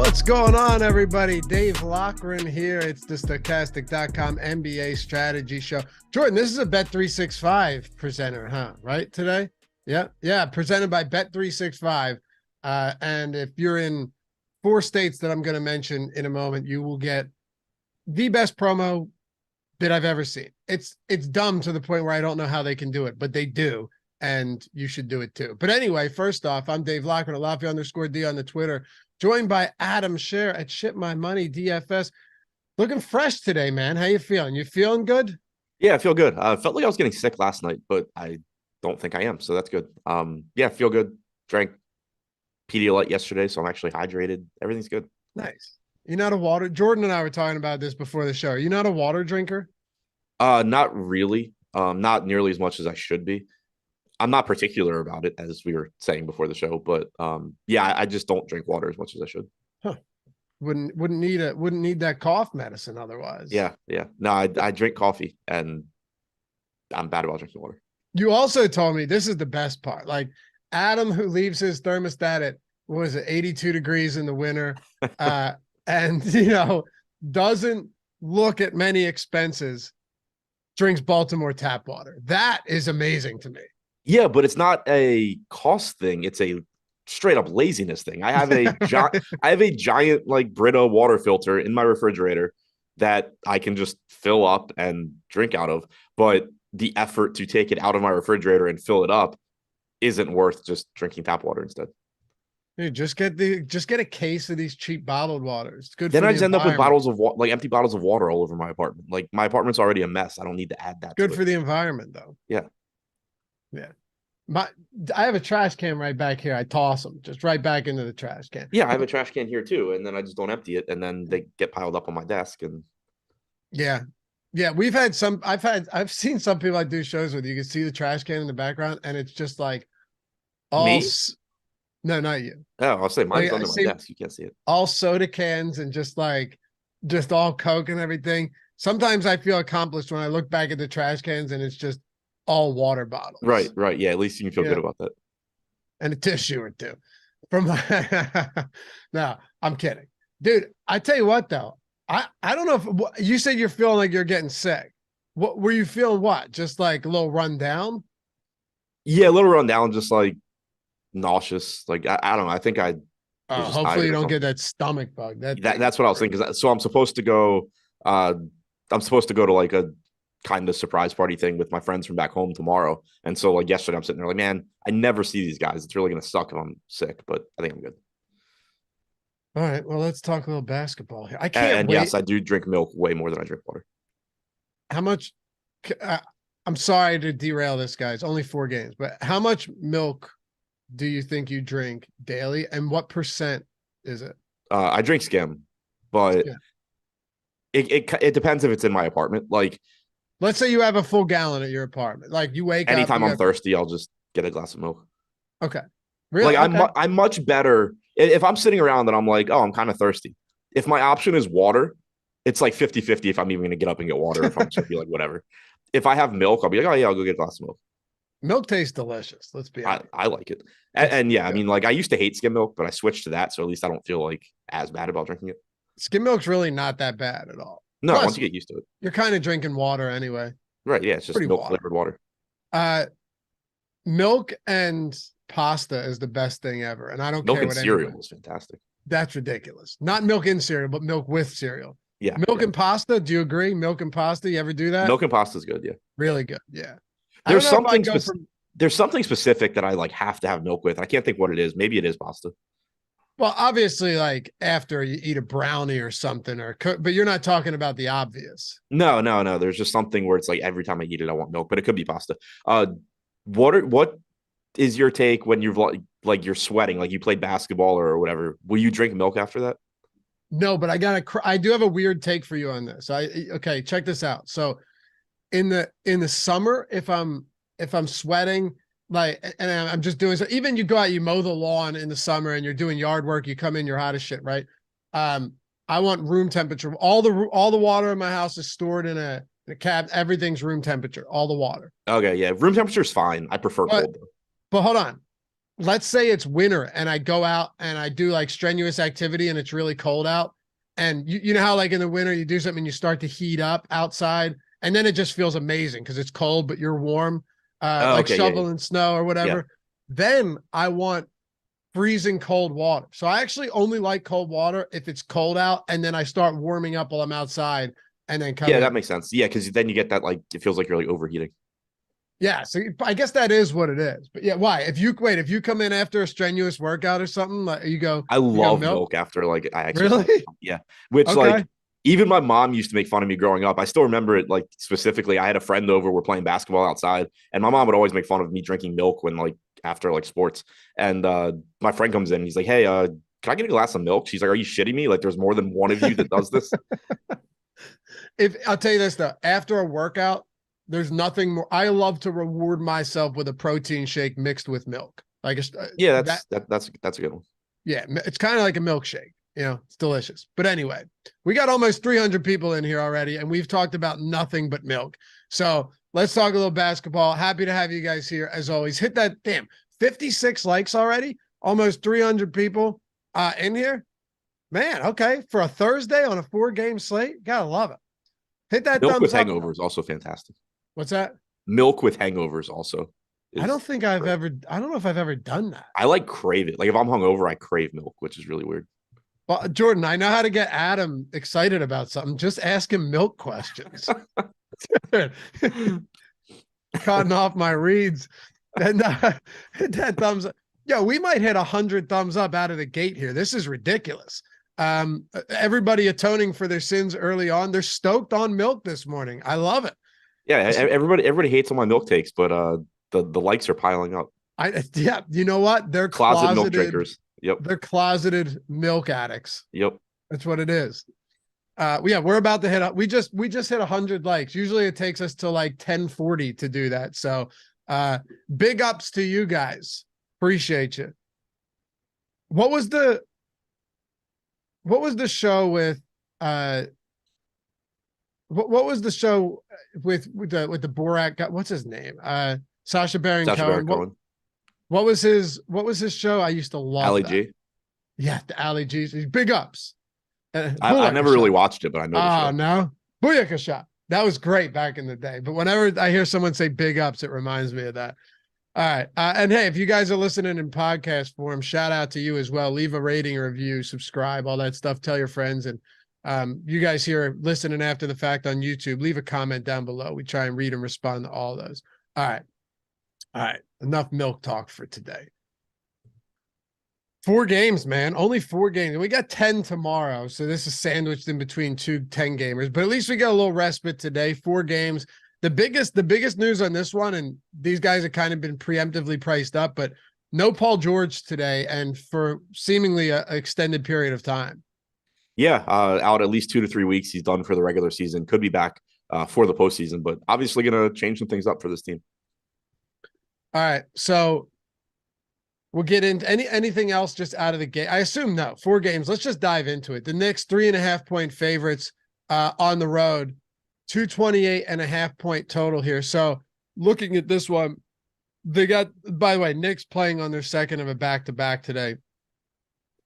What's going on, everybody? Dave Loughran here. It's the Stochastic.com NBA strategy show. Jordan, this is a Bet365 presenter, huh? Right today? Yeah. Presented by Bet365. And if you're in 4 states that I'm going to mention in a moment, you will get the best promo that I've ever seen. It's dumb to the point where I don't know how they can do it, but they do. And you should do it too. But anyway, first off, I'm Dave Loughran at Lafayette_D on the Twitter, joined by Adam Scherer at Ship My Money DFS. Looking fresh today, man. How you feeling? You feeling good? Yeah, I feel good. Felt like I was getting sick last night, but I don't think I am, so that's good. Yeah, feel good. Drank Pedialyte yesterday, so I'm actually hydrated. Everything's good. Nice. You're not a water. Jordan and I were talking about this before the show. Are you not a water drinker? Not really. Not nearly as much as I should be. I'm not particular about it, as we were saying before the show, but yeah, I just don't drink water as much as I should. Huh. Wouldn't need that cough medicine otherwise. Yeah. No, I drink coffee, and I'm bad about drinking water. You also told me this is the best part. Like Adam, who leaves his thermostat at, what was it, 82 degrees in the winter, and doesn't look at many expenses, drinks Baltimore tap water. That is amazing to me. Yeah, but it's not a cost thing. It's a straight up laziness thing. I have a giant like Brita water filter in my refrigerator that I can just fill up and drink out of. But the effort to take it out of my refrigerator and fill it up isn't worth just drinking tap water instead. Dude, just get a case of these cheap bottled waters. It's good. Then I just end up with bottles of water, like empty bottles of water all over my apartment. Like my apartment's already a mess. I don't need to add that. Good for the environment, though. Yeah. I have a trash can right back here. I toss them just right back into the trash can. Yeah, I have a trash can here too, and then I just don't empty it, and then they get piled up on my desk. And yeah, we've had some. I've seen some people I do shows with. You can see the trash can in the background, and it's just like all. Me? No, not you. Oh, I'll say mine's under my desk. You can't see it. All soda cans and just all Coke and everything. Sometimes I feel accomplished when I look back at the trash cans and it's just all water bottles. Right. Yeah, at least you can feel good about that. And a tissue or two. No, I'm kidding. Dude, I tell you what, though. I don't know if you said you're feeling like you're getting sick. What were you feeling? What? Just like a little run down? Yeah, a little run down, just like nauseous. Like I don't know. I think hopefully you don't get that stomach bug. That's what I was thinking. So I'm supposed to go to like a kind of surprise party thing with my friends from back home tomorrow. And so like yesterday I'm sitting there like, man, I never see these guys. It's really going to suck if I'm sick, but I think I'm good. All right. Well, let's talk a little basketball here. I can't and wait. Yes, I do drink milk way more than I drink water. How much? I'm sorry to derail this, guys. Only 4 games, but how much milk do you think you drink daily? And what percent is it? I drink skim, but it depends if it's in my apartment. Like, let's say you have a full gallon at your apartment. Like you wake anytime I'm thirsty, I'll just get a glass of milk. Okay. Really? Like okay. I'm much better if I'm sitting around and I'm like, oh, I'm kind of thirsty. If my option is water, it's like 50-50 if I'm even going to get up and get water, if I'm just be like, whatever. If I have milk, I'll be like, oh yeah, I'll go get a glass of milk. Milk tastes delicious. Let's be honest. I like it. And yeah, I mean, like I used to hate skim milk, but I switched to that. So at least I don't feel like as bad about drinking it. Skim milk's really not that bad at all. No, once you get used to it. You're kind of drinking water anyway. Right. Yeah. It's just milk flavored water. Milk and pasta is the best thing ever. And I don't care what milk and cereal is fantastic. That's ridiculous. Not milk in cereal, but milk with cereal. Yeah. Milk and pasta. Do you agree? Milk and pasta. You ever do that? Milk and pasta is good. Yeah. Really good. Yeah. There's something specific that I like have to have milk with. I can't think what it is. Maybe it is pasta. Well, obviously, like after you eat a brownie or something, but you're not talking about the obvious. No. There's just something where it's like every time I eat it, I want milk, but it could be pasta. What is your take when you're like you're sweating, like you played basketball or whatever? Will you drink milk after that? No, but I do have a weird take for you on this. Okay, check this out. So in the summer, if I'm sweating, like, and I'm just doing so, even you go out, you mow the lawn in the summer and you're doing yard work, you come in, you're hot as shit, right? I want room temperature. All the water in my house is stored in a cab. Everything's room temperature, all the water. Okay, yeah. Room temperature is fine. I prefer cold though. But hold on. let's say it's winter and I go out and I do like strenuous activity and it's really cold out. And you know how like in the winter you do something and you start to heat up outside and then it just feels amazing because it's cold, but you're warm, like Okay, shoveling snow or yeah. whatever. Then I want freezing cold water. So I actually only like cold water if it's cold out and then I start warming up while I'm outside and then come Yeah, in. that makes sense. Yeah, because then you get that like it feels like you're like overheating. Yeah, so I guess that is what it is. But yeah, why? If you come in after a strenuous workout or something, like I love milk after like I exercise. Really? Yeah, which Okay. like even my mom used to make fun of me growing up. I still remember it like specifically. I had a friend over, we're playing basketball outside, and my mom would always make fun of me drinking milk when like after like sports. And my friend comes in, he's like, "Hey, can I get a glass of milk?" She's like, "Are you shitting me? Like, there's more than one of you that does this." If I'll tell you this though, after a workout, there's nothing more. I love to reward myself with a protein shake mixed with milk. Like Yeah, that's a good one. Yeah, it's kind of like a milkshake. You know, it's delicious. But anyway, we got almost 300 people in here already, and we've talked about nothing but milk. So let's talk a little basketball. Happy to have you guys here as always. Hit that 56 likes already, almost 300 people in here. Man, okay, for a Thursday on a 4-game slate, gotta love it. Hit that Milk thumbs with up. hangovers also fantastic. What's that? Milk with hangovers also. I don't know if I've ever done that. I like crave it. Like if I'm hungover, I crave milk, which is really weird. Well, Jordan, I know how to get Adam excited about something. Just ask him milk questions. Cutting off my reads. And hit that thumbs up. Yo, we might hit 100 thumbs up out of the gate here. This is ridiculous. Everybody atoning for their sins early on. They're stoked on milk this morning. I love it. Yeah, everybody hates on my milk takes, but the likes are piling up. Yeah, you know what? They're closet milk drinkers. Yep. They're closeted milk addicts. Yep. That's what it is. Yeah, we're about to hit we just hit 100 likes. Usually it takes us to like 1040 to do that. So big ups to you guys. Appreciate you. What was the show with what was the show with the Borat guy? What's his name? Sacha Baron Cohen. What was his show? I used to love Ali that. G. Yeah, the Ali G's. Big ups. I never really watched it, but I know. Oh no, Booyaka Shot. That was great back in the day. But whenever I hear someone say big ups, it reminds me of that. All right. And hey, if you guys are listening in podcast form, shout out to you as well. Leave a rating or review, subscribe, all that stuff. Tell your friends. And you guys here listening after the fact on YouTube, leave a comment down below. We try and read and respond to all those. All right. All right. Enough milk talk for today. 4 games, man. Only 4 games. We got 10 tomorrow. So this is sandwiched in between 2 10-gamers. But at least we got a little respite today. 4 games. The biggest news on this one, and these guys have kind of been preemptively priced up, but no Paul George today and for seemingly an extended period of time. Yeah, out at least 2 to 3 weeks. He's done for the regular season. Could be back for the postseason, but obviously going to change some things up for this team. All right, so we'll get into anything else just out of the gate. I assume no. 4 games. Let's just dive into it. The Knicks 3.5-point favorites on the road. 228.5 point total here. So looking at this one, they got, by the way, Knicks playing on their second of a back-to-back today.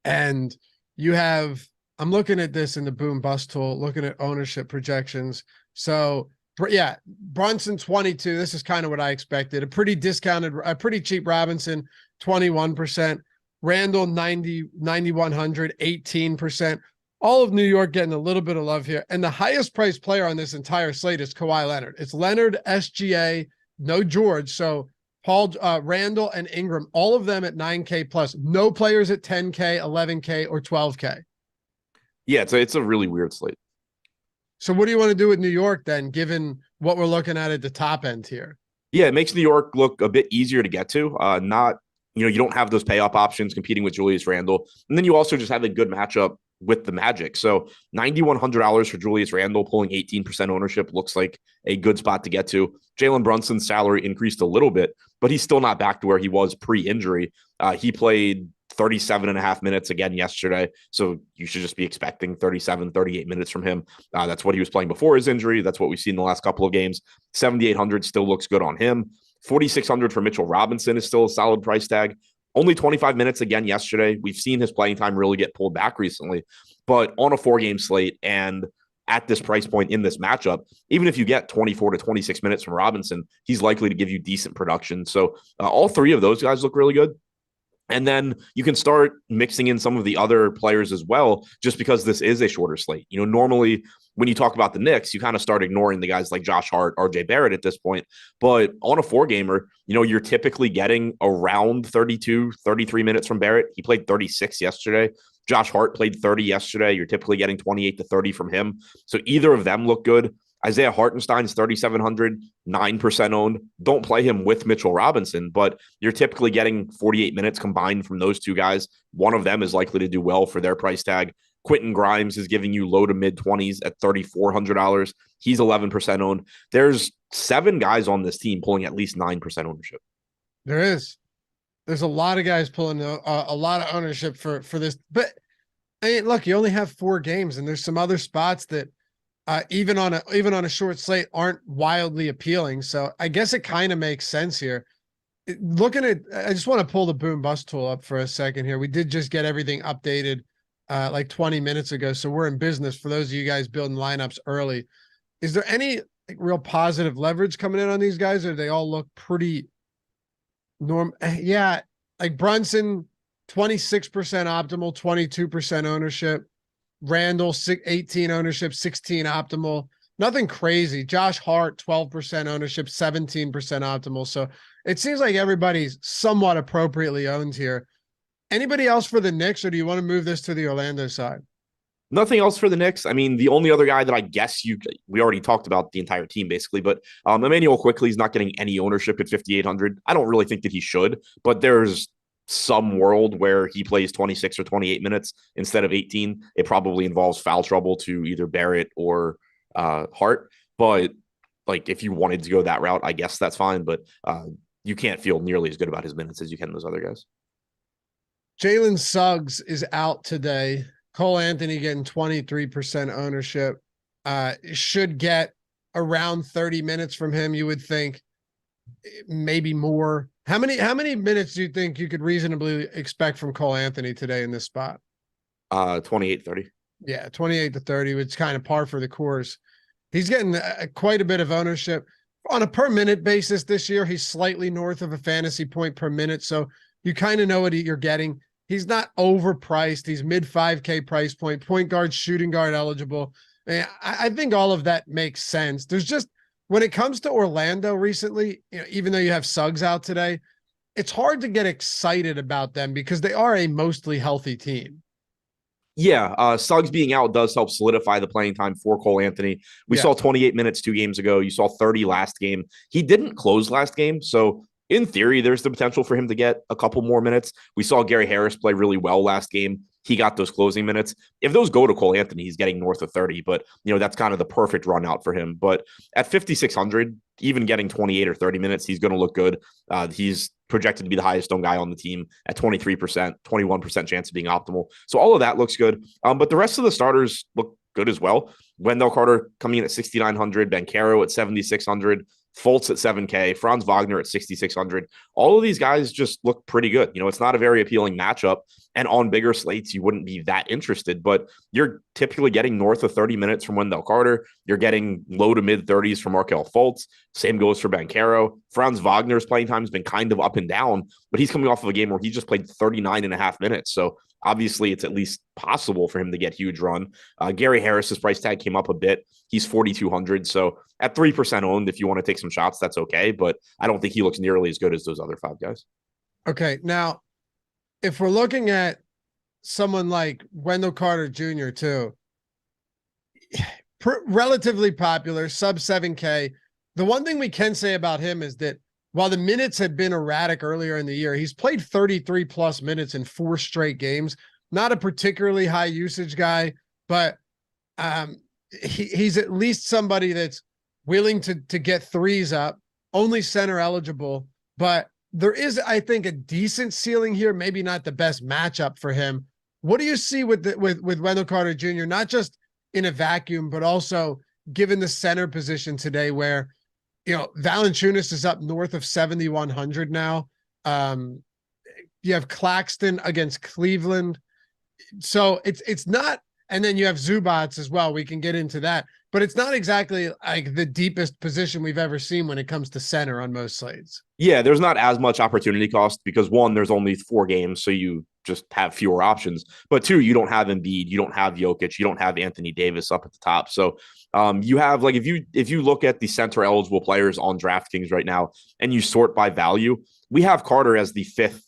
And you have, I'm looking at this in the boom bust tool, looking at ownership projections. So yeah, Brunson 22. This is kind of what I expected. A pretty cheap Robinson, 21%. Randall 9,100, 18%. All of New York getting a little bit of love here. And the highest priced player on this entire slate is Kawhi Leonard. It's Leonard, SGA, no George. So Paul, Randall, and Ingram, all of them at 9K plus. No players at 10K, 11K, or 12K. Yeah, it's a really weird slate. So what do you want to do with New York then, given what we're looking at the top end here? Yeah, it makes New York look a bit easier to get to. You don't have those pay up options competing with Julius Randle. And then you also just have a good matchup with the Magic. So $9,100 for Julius Randle, pulling 18% ownership looks like a good spot to get to. Jalen Brunson's salary increased a little bit, but he's still not back to where he was pre-injury. He played 37.5 minutes again yesterday. So you should just be expecting 37, 38 minutes from him. That's what he was playing before his injury. That's what we've seen in the last couple of games. 7,800 still looks good on him. 4,600 for Mitchell Robinson is still a solid price tag. Only 25 minutes again yesterday. We've seen his playing time really get pulled back recently, but on a 4-game slate and at this price point in this matchup, even if you get 24 to 26 minutes from Robinson, he's likely to give you decent production. So all three of those guys look really good. And then you can start mixing in some of the other players as well, just because this is a shorter slate. Normally when you talk about the Knicks, you kind of start ignoring the guys like Josh Hart, RJ Barrett at this point. But on a 4-gamer, you're typically getting around 32, 33 minutes from Barrett. He played 36 yesterday. Josh Hart played 30 yesterday. You're typically getting 28 to 30 from him. So either of them look good. Isaiah Hartenstein's 3,700, 9% owned. Don't play him with Mitchell Robinson, but you're typically getting 48 minutes combined from those two guys. One of them is likely to do well for their price tag. Quentin Grimes is giving you low to mid 20s at $3,400. He's 11% owned. There's 7 guys on this team pulling at least 9% ownership. There's a lot of guys pulling a lot of ownership for this, but I mean, look, you only have 4 games, and there's some other spots that even on a short slate aren't wildly appealing. So I guess it kind of makes sense here. I just want to pull the boom bust tool up for a second here. We did just get everything updated like 20 minutes ago, so we're in business. For those of you guys building lineups early, is there any real positive leverage coming in on these guys, or do they all look pretty norm? Yeah, like Brunson, 26% optimal, 22% ownership. Randall, 18 ownership, 16 optimal. Nothing crazy. Josh Hart, 12% ownership, 17% optimal. So it seems like everybody's somewhat appropriately owned here. Anybody else for the Knicks, or do you want to move this to the Orlando side? Nothing else for the Knicks. I mean, the only other guy that I guess we already talked about the entire team basically, but Emmanuel Quickly is not getting any ownership at 5,800. I don't really think that he should, but there's some world where he plays 26 or 28 minutes instead of 18. It probably involves foul trouble to either Barrett or Hart. But like, if you wanted to go that route, I guess that's fine. But you can't feel nearly as good about his minutes as you can those other guys. Jalen Suggs is out today. Cole Anthony getting 23% ownership. Should get around 30 minutes from him, you would think. Maybe more. How many minutes do you think you could reasonably expect from Cole Anthony today in this spot? 28, 30. Yeah, 28 to 30, which is kind of par for the course. He's getting quite a bit of ownership on a per minute basis this year. He's slightly north of a fantasy point per minute. So you kind of know what you're getting. He's not overpriced. He's mid 5K price point guard, shooting guard eligible. I think all of that makes sense. There's just, when it comes to Orlando recently, even though you have Suggs out today, it's hard to get excited about them because they are a mostly healthy team. Yeah, Suggs being out does help solidify the playing time for Cole Anthony. We saw 28 minutes 2 games ago. You saw 30 last game. He didn't close last game, so in theory, there's the potential for him to get a couple more minutes. We saw Gary Harris play really well last game. He got those closing minutes. If those go to Cole Anthony, he's getting north of 30, but that's kind of the perfect run out for him. But at 5,600, even getting 28 or 30 minutes, he's going to look good. He's projected to be the highest owned guy on the team at 23%, 21% chance of being optimal. So all of that looks good. But the rest of the starters look good as well. Wendell Carter coming in at 6,900, Banchero at 7,600, Fultz at 7K, Franz Wagner at 6,600. All of these guys just look pretty good. It's not a very appealing matchup, and on bigger slates, you wouldn't be that interested, but you're typically getting north of 30 minutes from Wendell Carter. You're getting low to mid 30s from Markelle Fultz. Same goes for Banchero. Franz Wagner's playing time has been kind of up and down, but he's coming off of a game where he just played 39 and a half minutes. So obviously it's at least possible for him to get huge run. Gary Harris's price tag came up a bit. He's 4,200. So at 3% owned, if you want to take some shots, that's okay. But I don't think he looks nearly as good as those other 5 guys. Okay. Now, if we're looking at someone like Wendell Carter Jr. too, relatively popular, sub 7K. The one thing we can say about him is that while the minutes had been erratic earlier in the year, he's played 33 plus minutes in 4 straight games. Not a particularly high usage guy, but he's at least somebody that's willing to get threes up, only center eligible, but there is, I think, a decent ceiling here, maybe not the best matchup for him. What do you see with Wendell Carter Jr., not just in a vacuum, but also given the center position today where, Valanciunas is up north of 7,100 now. you have Claxton against Cleveland. So it's not, and then you have Zubats as well. We can get into that, but it's not exactly like the deepest position we've ever seen when it comes to center on most slates. Yeah, there's not as much opportunity cost because one, there's only 4 games, so you just have fewer options. But two, you don't have Embiid, you don't have Jokic, you don't have Anthony Davis up at the top. So you have like if you look at the center eligible players on DraftKings right now and you sort by value, we have Carter as the 5th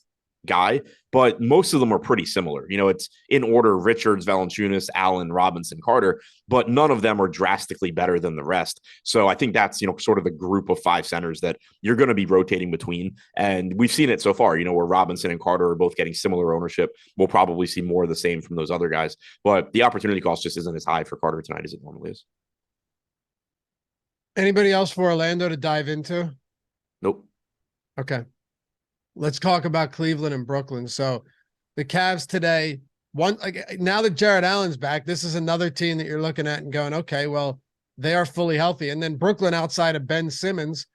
guy, but most of them are pretty similar. It's in order: Richards, Valanciunas, Allen, Robinson, Carter, but none of them are drastically better than the rest. So I think that's, sort of the group of 5 centers that you're going to be rotating between. And we've seen it so far, where Robinson and Carter are both getting similar ownership. We'll probably see more of the same from those other guys, but the opportunity cost just isn't as high for Carter tonight as it normally is. Anybody else for Orlando to dive into? Nope. Okay. Let's talk about Cleveland and Brooklyn. So the Cavs today, now that Jared Allen's back, this is another team that you're looking at and going, okay, well, they are fully healthy. And then Brooklyn, outside of Ben Simmons,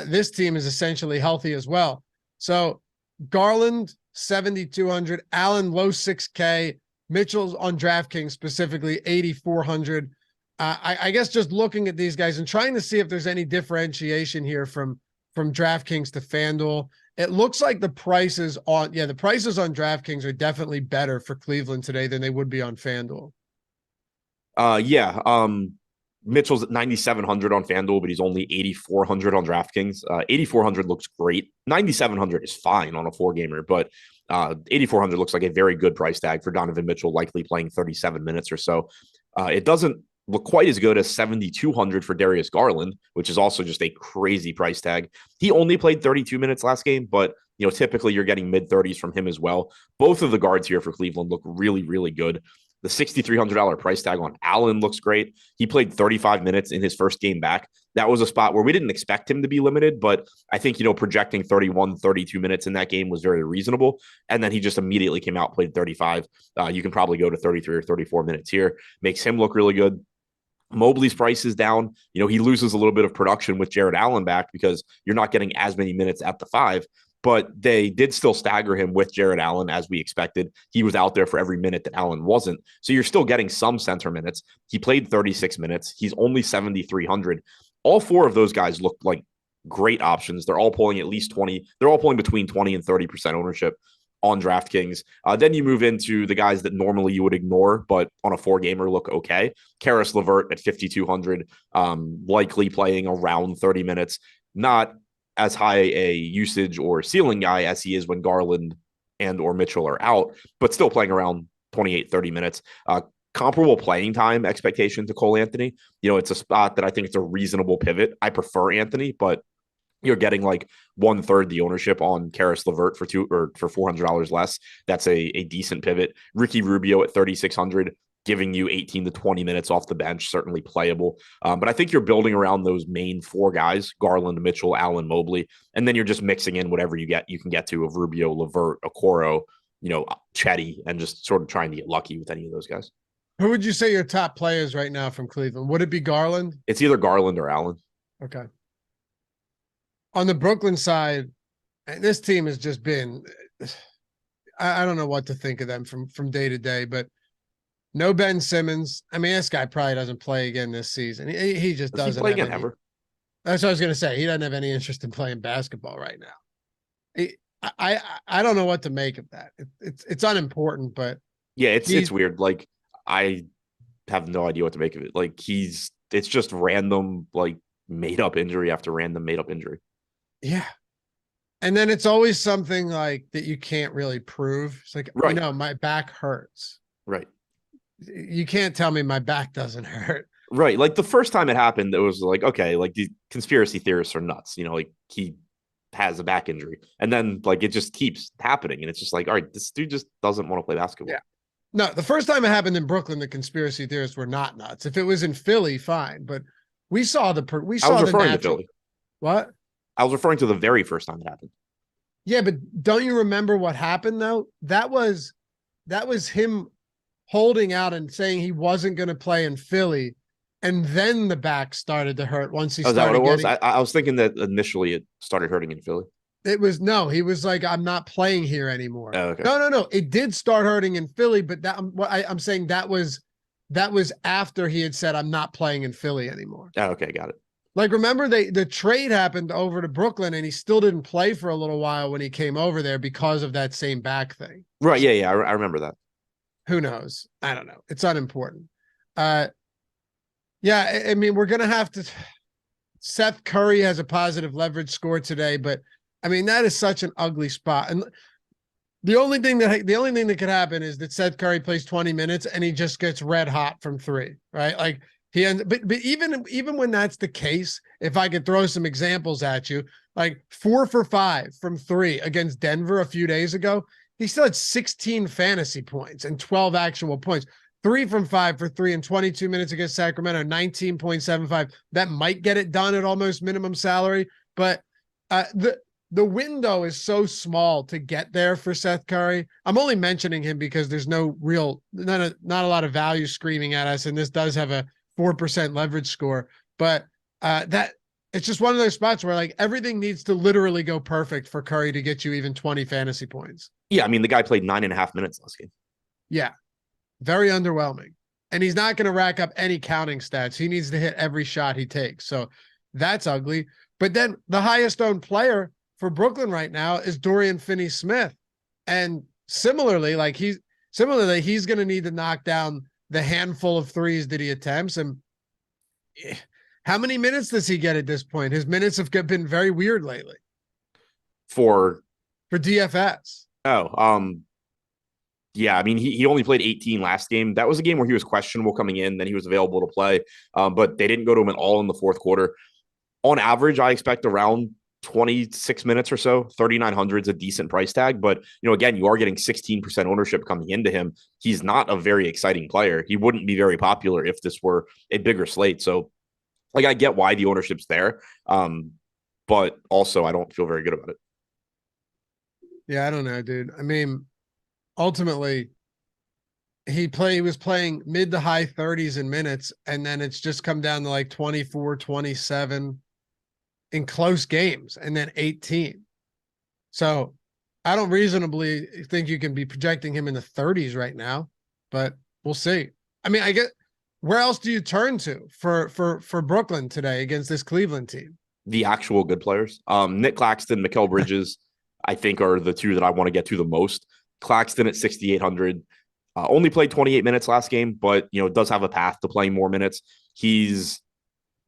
this team is essentially healthy as well. So Garland, 7,200, Allen, low 6K, Mitchell's on DraftKings specifically, 8,400. I guess just looking at these guys and trying to see if there's any differentiation here from DraftKings to FanDuel. It looks like the prices on DraftKings are definitely better for Cleveland today than they would be on FanDuel. Mitchell's at 9,700 on FanDuel, but he's only 8,400 on DraftKings. 8,400 looks great. 9,700 is fine on a 4-gamer, but 8,400 looks like a very good price tag for Donovan Mitchell, likely playing 37 minutes or so. It doesn't look quite as good as 7,200 for Darius Garland, which is also just a crazy price tag. He only played 32 minutes last game, but typically you're getting mid-30s from him as well. Both of the guards here for Cleveland look really, really good. The $6,300 price tag on Allen looks great. He played 35 minutes in his first game back. That was a spot where we didn't expect him to be limited, but I think, projecting 31, 32 minutes in that game was very reasonable. And then he just immediately came out, played 35. You can probably go to 33 or 34 minutes here. Makes him look really good. Mobley's price is down. He loses a little bit of production with Jared Allen back because you're not getting as many minutes at the 5, but they did still stagger him with Jared Allen as we expected. He was out there for every minute that Allen wasn't. So you're still getting some center minutes. He played 36 minutes. He's only 7,300. All 4 of those guys look like great options. They're all pulling at least 20. They're all pulling between 20 and 30% ownership on DraftKings. Then you move into the guys that normally you would ignore, but on a 4-gamer look okay. Karis LeVert at 5,200, likely playing around 30 minutes. Not as high a usage or ceiling guy as he is when Garland and or Mitchell are out, but still playing around 28, 30 minutes. Comparable playing time expectation to Cole Anthony. It's a spot that I think it's a reasonable pivot. I prefer Anthony, but you're getting like 1/3 the ownership on Karis LeVert for $400 less. That's a decent pivot. Ricky Rubio at 3,600, giving you 18 to 20 minutes off the bench, certainly playable. But I think you're building around those main 4 guys: Garland, Mitchell, Allen, Mobley, and then you're just mixing in whatever you can get to of Rubio, LeVert, Okoro, Chetty, and just sort of trying to get lucky with any of those guys. Who would you say your top players right now from Cleveland? Would it be Garland? It's either Garland or Allen. Okay. On the Brooklyn side, this team has just been, I don't know what to think of them from day to day, but no Ben Simmons. I mean, this guy probably doesn't play again this season. He just doesn't play again ever. That's what I was going to say. He doesn't have any interest in playing basketball right now. I don't know what to make of that. It's unimportant, but yeah, it's weird. Like, I have no idea what to make of it. Like, it's just random, like, made up injury after random made up injury. Yeah. And then it's always something like that you can't really prove. It's like, right. My back hurts. Right. You can't tell me my back doesn't hurt. Right. Like the first time it happened, it was like, okay, like the conspiracy theorists are nuts. Like he has a back injury. And then like it just keeps happening. And it's just like, all right, this dude just doesn't want to play basketball. Yeah. No, the first time it happened in Brooklyn, the conspiracy theorists were not nuts. If it was in Philly, fine. But we saw I was referring to Philly. What? I was referring to the very first time it happened. Yeah, but don't you remember what happened though? That was him holding out and saying he wasn't going to play in Philly, and then the back started to hurt once he started. Is that what it was? I was thinking that initially it started hurting in Philly. It was no, he was like, I'm not playing here anymore. Oh, okay. No. It did start hurting in Philly, but I'm saying that was after he had said, I'm not playing in Philly anymore. Oh, okay, got it. Like, remember the trade happened over to Brooklyn and he still didn't play for a little while when he came over there because of that same back thing. Right. Yeah. I remember that. Who knows? I don't know. It's unimportant. Yeah, I mean, we're going to have to. Seth Curry has a positive leverage score today, but I mean, that is such an ugly spot. And the only thing that could happen is that Seth Curry plays 20 minutes and he just gets red hot from three, right? Like he ends, but even when that's the case, if I could throw some examples at you, like 4 for 5 from three against Denver a few days ago, he still had 16 fantasy points and 12 actual points. 3 from 5 for 3 in 22 minutes against Sacramento, 19.75. That might get it done at almost minimum salary, but the window is so small to get there for Seth Curry. I'm only mentioning him because there's not a lot of value screaming at us, and this does have a 4% leverage score. But that it's just one of those spots where like everything needs to literally go perfect for Curry to get you even 20 fantasy points. Yeah, I mean the guy played 9.5 minutes last game. Yeah. Very underwhelming. And he's not going to rack up any counting stats. He needs to hit every shot he takes. So that's ugly. But then the highest owned player for Brooklyn right now is Dorian Finney-Smith. And similarly, he's going to need to knock down the handful of threes that he attempts. And how many minutes does he get at this point? His minutes have been very weird lately. For DFS. Yeah, I mean, he only played 18 last game. That was a game where he was questionable coming in, then he was available to play, but they didn't go to him at all in the fourth quarter. On average, I expect around 26 minutes or so. 3,900 is a decent price tag, but again, you are getting 16% ownership coming into him. He's not a very exciting player. He wouldn't be very popular if this were a bigger slate. So, like, I get why the ownership's there, but also I don't feel very good about it. Yeah, I don't know, dude. I mean, ultimately, he was playing mid to high 30s in minutes, and then it's just come down to like 24, 27 in close games, and then 18. So I don't reasonably think you can be projecting him in the 30s right now, but we'll see. I mean, I get where else do you turn to for Brooklyn today against this Cleveland team? The actual good players. Nick Claxton, Mikal Bridges, I think are the two that I want to get to the most. Claxton at 6,800, only played 28 minutes last game, but does have a path to playing more minutes. He's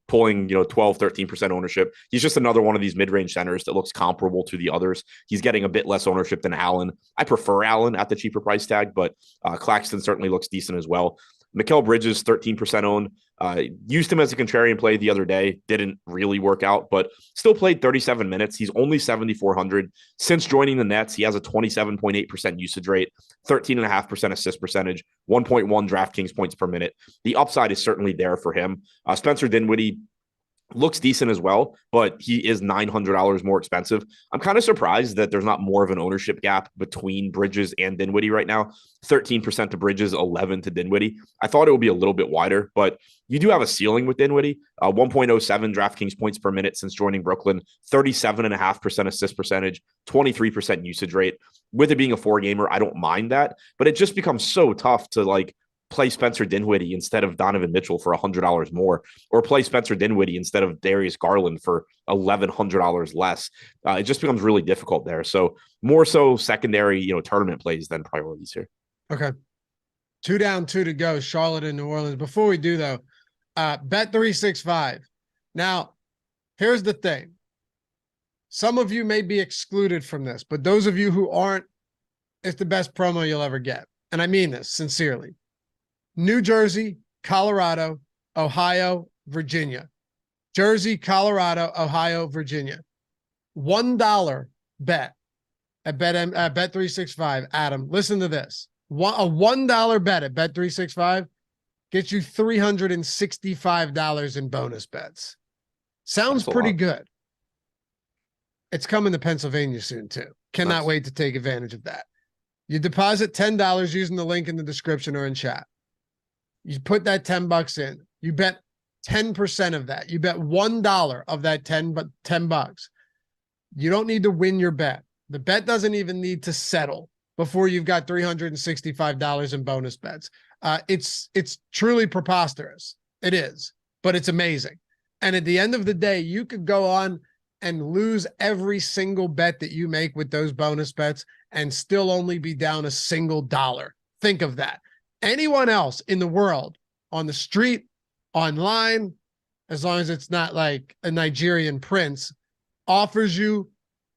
pulling 12, 13% ownership. He's just another one of these mid-range centers that looks comparable to the others. He's getting a bit less ownership than Allen. I prefer Allen at the cheaper price tag, but Claxton certainly looks decent as well. Mikal Bridges, 13% owned. Used him as a contrarian play the other day. Didn't really work out, but still played 37 minutes. He's only 7,400. Since joining the Nets, he has a 27.8% usage rate, 13.5% assist percentage, 1.1 DraftKings points per minute. The upside is certainly there for him. Spencer Dinwiddie looks decent as well, but he is $900 more expensive. I'm kind of surprised that there's not more of an ownership gap between Bridges and Dinwiddie right now. 13% to Bridges, 11 to Dinwiddie. I thought it would be a little bit wider, but you do have a ceiling with Dinwiddie. 1.07 DraftKings points per minute since joining Brooklyn, 37.5% assist percentage, 23% usage rate. With it being a 4-gamer, I don't mind that, but it just becomes so tough to play Spencer Dinwiddie instead of Donovan Mitchell for $100 more, or play Spencer Dinwiddie instead of Darius Garland for $1,100 less. It just becomes really difficult there. So more so secondary, tournament plays than priorities here. Okay. 2 down, 2 to go. Charlotte and New Orleans. Before we do though, Bet365. Now, here's the thing. Some of you may be excluded from this, but those of you who aren't, it's the best promo you'll ever get. And I mean this sincerely. New Jersey, Colorado, Ohio, Virginia. Jersey, Colorado, Ohio, Virginia. $1 bet at Bet365. Adam, listen to this. A $1 bet at Bet365 gets you $365 in bonus bets. Sounds pretty good. It's coming to Pennsylvania soon too. Cannot wait to take advantage of that. You deposit $10 using the link in the description or in chat. You put that $10 in. You bet 10% of that. You bet $1 of that $10. You don't need to win your bet. The bet doesn't even need to settle before you've got $365 in bonus bets. It's truly preposterous. It is, but it's amazing. And at the end of the day, you could go on and lose every single bet that you make with those bonus bets and still only be down a single dollar. Think of that. Anyone else in the world, on the street, online, as long as it's not like a Nigerian prince, offers you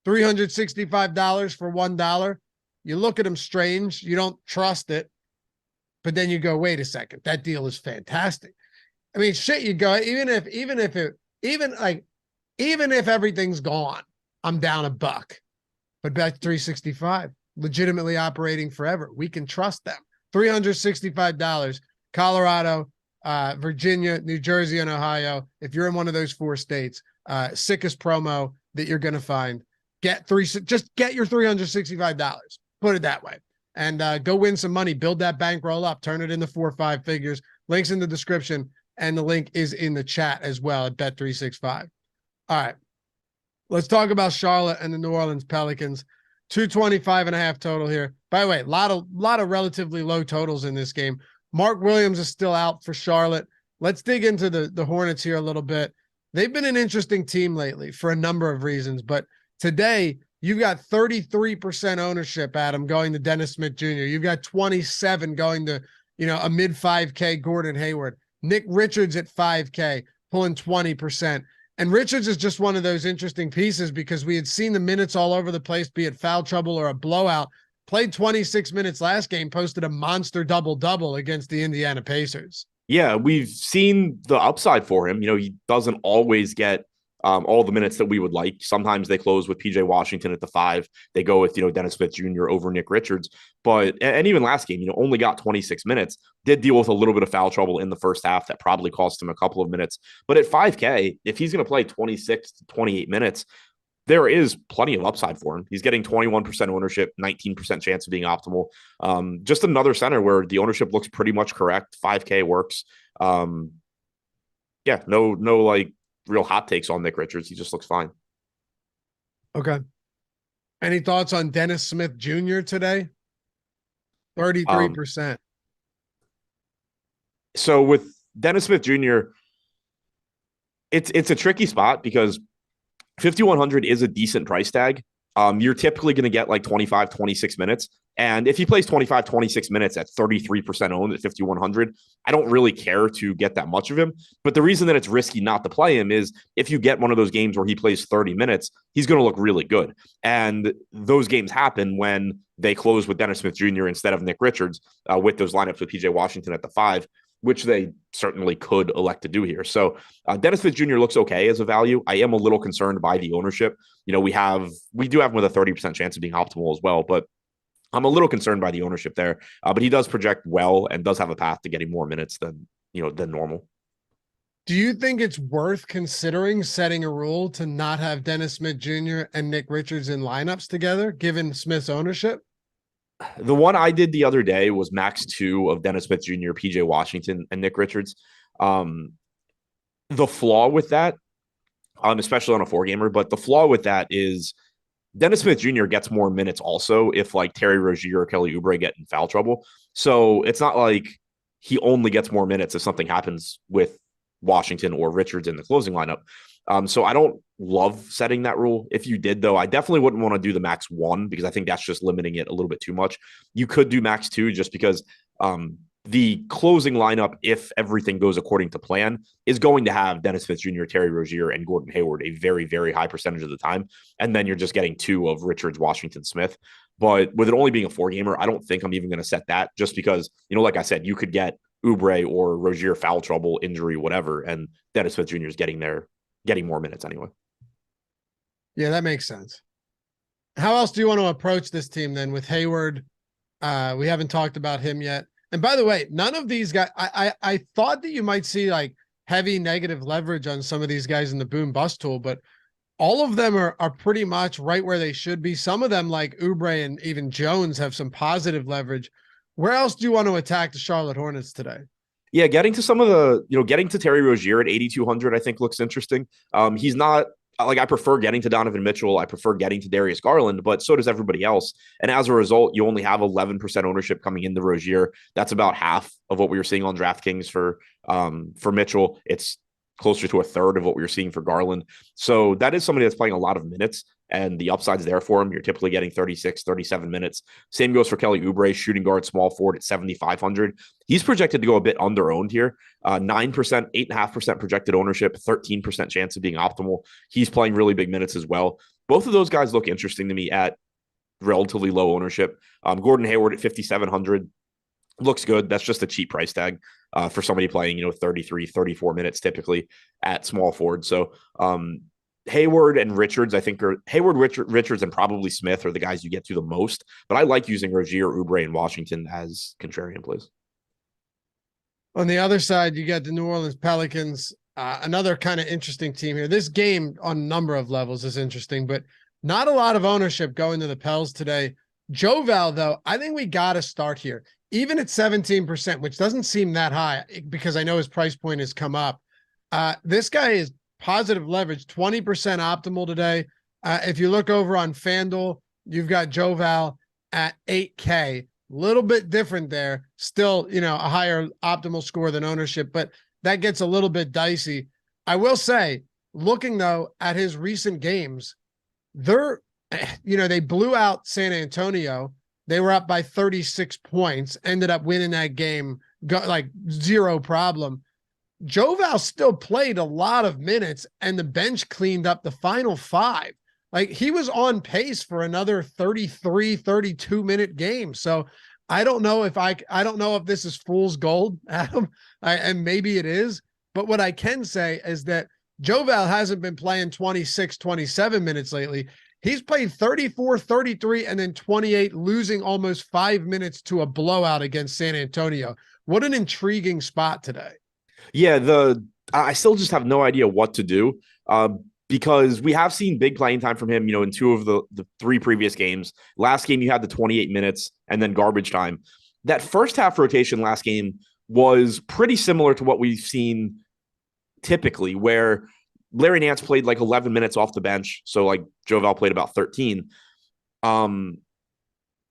$365 for $1. You look at them strange. You don't trust it. But then you go, wait a second, that deal is fantastic. I mean, shit, you go, even if everything's gone, I'm down $1. But bet 365, legitimately operating forever. We can trust them. $365, Colorado, Virginia, New Jersey, and Ohio. If you're in one of those 4 states, sickest promo that you're going to find. Just get your $365. Put it that way. And go win some money. Build that bankroll up. Turn it into 4 or 5 figures. Links in the description. And the link is in the chat as well at Bet365. All right. Let's talk about Charlotte and the New Orleans Pelicans. 225.5 total here. By the way, a lot of relatively low totals in this game. Mark Williams is still out for Charlotte. Let's dig into the Hornets here a little bit. They've been an interesting team lately for a number of reasons, but today you've got 33% ownership, Adam, going to Dennis Smith Jr. You've got 27 going to, a mid 5K Gordon Hayward. Nick Richards at 5K, pulling 20%. And Richards is just one of those interesting pieces because we had seen the minutes all over the place, be it foul trouble or a blowout. Played 26 minutes last game, posted a monster double-double against the Indiana Pacers. Yeah, we've seen the upside for him. He doesn't always get all the minutes that we would like. Sometimes they close with PJ Washington at the 5. They go with, Dennis Smith Jr. over Nick Richards. And even last game, only got 26 minutes, did deal with a little bit of foul trouble in the first half that probably cost him a couple of minutes. But at 5K, if he's going to play 26 to 28 minutes, there is plenty of upside for him. He's getting 21% ownership, 19% chance of being optimal. Just another center where the ownership looks pretty much correct. 5K works. No like real hot takes on Nick Richards. He just looks fine. Okay. Any thoughts on Dennis Smith Jr. today? 33%. So with Dennis Smith Jr., it's a tricky spot because 5,100 is a decent price tag. You're typically going to get like 25, 26 minutes. And if he plays 25, 26 minutes at 33% owned at 5,100, I don't really care to get that much of him. But the reason that it's risky not to play him is if you get one of those games where he plays 30 minutes, he's going to look really good. And those games happen when they close with Dennis Smith Jr. instead of Nick Richards with those lineups with PJ Washington at the 5, which they certainly could elect to do here. So Dennis Smith Jr. looks okay as a value. I am a little concerned by the ownership. We do have him with a 30% chance of being optimal as well, but I'm a little concerned by the ownership there. But he does project well and does have a path to getting more minutes than normal. Do you think it's worth considering setting a rule to not have Dennis Smith Jr. and Nick Richards in lineups together, given Smith's ownership? The one I did the other day was max 2 of Dennis Smith Jr., PJ Washington, and Nick Richards. The flaw with that, especially on a 4-gamer, but the flaw with that is Dennis Smith Jr. gets more minutes also if like Terry Rozier or Kelly Oubre get in foul trouble. So it's not like he only gets more minutes if something happens with Washington or Richards in the closing lineup. So I don't love setting that rule. If you did, though, I definitely wouldn't want to do the max 1 because I think that's just limiting it a little bit too much. You could do max 2 just because the closing lineup, if everything goes according to plan, is going to have Dennis Smith Jr., Terry Rozier, and Gordon Hayward a very, very high percentage of the time. And then you're just getting 2 of Richards, Washington, Smith. But with it only being a 4-gamer, I don't think I'm even going to set that just because, like I said, you could get Oubre or Rozier foul trouble, injury, whatever, and Dennis Smith Jr. is getting more minutes anyway. Yeah, that makes sense. How else do you want to approach this team then with Hayward? We haven't talked about him yet. And by the way, none of these guys, I thought that you might see like heavy negative leverage on some of these guys in the boom bust tool, but all of them are pretty much right where they should be. Some of them like Oubre and even Jones have some positive leverage. Where else do you want to attack the Charlotte Hornets today? Yeah, getting to some of the, getting to Terry Rozier at 8,200, I think looks interesting. He's not like I prefer getting to Donovan Mitchell. I prefer getting to Darius Garland, but so does everybody else. And as a result, you only have 11% ownership coming into Rozier. That's about half of what we were seeing on DraftKings for Mitchell. It's closer to a third of what we were seeing for Garland. So that is somebody that's playing a lot of minutes, and the upside's there for him. You're typically getting 36, 37 minutes. Same goes for Kelly Oubre, shooting guard, small forward at 7,500. He's projected to go a bit under owned here. 9%, 8.5% projected ownership, 13% chance of being optimal. He's playing really big minutes as well. Both of those guys look interesting to me at relatively low ownership. Gordon Hayward at 5,700 looks good. That's just a cheap price tag for somebody playing, 33, 34 minutes typically at small forward. So Hayward and Richards, I think, are Hayward, Richards, and probably Smith are the guys you get to the most. But I like using Rozier, Oubre, and Washington as contrarian plays. On the other side, you got the New Orleans Pelicans, another kind of interesting team here. This game on a number of levels is interesting, but not a lot of ownership going to the Pels today. Joval, though, I think we got to start here. Even at 17%, which doesn't seem that high because I know his price point has come up. This guy is positive leverage, 20% optimal today. If you look over on FanDuel, you've got Joval at 8K. Little bit different there. Still, a higher optimal score than ownership, but that gets a little bit dicey. I will say, looking though at his recent games, they blew out San Antonio. They were up by 36 points, ended up winning that game, like zero problem. Joval still played a lot of minutes, and the bench cleaned up the final 5. Like, he was on pace for another 33, 32-minute game. So I don't know if this is fool's gold, Adam, and maybe it is. But what I can say is that Joval hasn't been playing 26, 27 minutes lately. He's played 34, 33, and then 28, losing almost 5 minutes to a blowout against San Antonio. What an intriguing spot today. Yeah, I still just have no idea what to do because we have seen big playing time from him, in 2 of the 3 previous games. Last game, you had the 28 minutes and then garbage time. That first half rotation last game was pretty similar to what we've seen typically, where Larry Nance played like 11 minutes off the bench. So like Joval played about 13.